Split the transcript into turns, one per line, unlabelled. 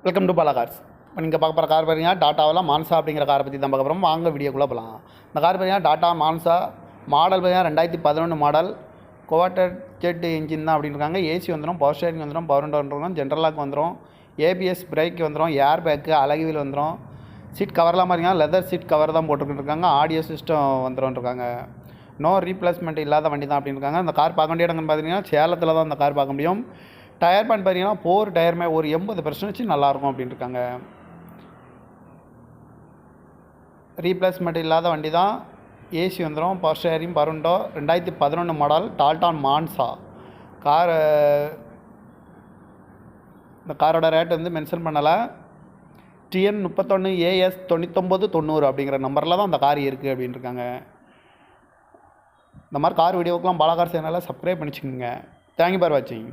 Welcome to Bala cars. இப்போ நீங்கள் பார்க்க போகிற கார் பார்த்தீங்கன்னா டாட்டாவில் மான்சா அப்படிங்கிற காரை பற்றி தான் பார்க்க போகிறோம். வாங்க வீடியோக்குள்ளே போகலாம். இந்த கார் பார்த்தீங்கன்னா டாட்டா மான்சா மாடல் பார்த்தீங்கன்னா 2011 மாடல். குவாட்டர் ஜெட் இன்ஜின் தான் அப்படின்னு இருக்காங்க. ஏசி வந்துடும், பவர் ஸ்டேரிங் வந்துடும், பவர் விண்டோ வந்துடும், ஜென்ரலாக் வந்துடும், ஏபிஎஸ் பிரேக் வந்துடும், ஏர் பேக்கு, அழகு வீல் வந்துடும். சீட் கவர்லாம் பார்த்தீங்கன்னா லெதர் சீட் கவர் தான் போட்டுருக்காங்க. ஆடியோ சிஸ்டம் வந்துருக்காங்க. நோ ரீப்ளேஸ்மெண்ட் இல்லாத வண்டி தான் அப்படின்னு இருக்காங்க. இந்த கார் பார்க்க வேண்டிய இடங்கன்னு பார்த்தீங்கன்னா சேலத்தில் தான் இந்த கார் பார்க்க முடியும். டயர் பேண்ட் பார்த்தீங்கன்னா 4 டயருமே ஒரு 80% நல்லாயிருக்கும் அப்படின்னு இருக்காங்க. ரீப்ளேஸ்மெண்ட் இல்லாத வண்டி தான். ஏசி வந்துடும், power steering, power window. 2011 model tata Monza car. இந்த காரோட ரேட் வந்து மென்ஷன் பண்ணலை. TN 31 AS 9990 அப்படிங்கிற நம்பரில் தான் அந்த கார் இருக்குது அப்படின்னு இருக்காங்க. இந்த மாதிரி கார் வீடியோக்கெலாம் பாலா கார் சேனலை சப்ஸ்கிரைப் பண்ணிச்சுக்கோங்க. தேங்க்யூ ஃபார் வாட்சிங்.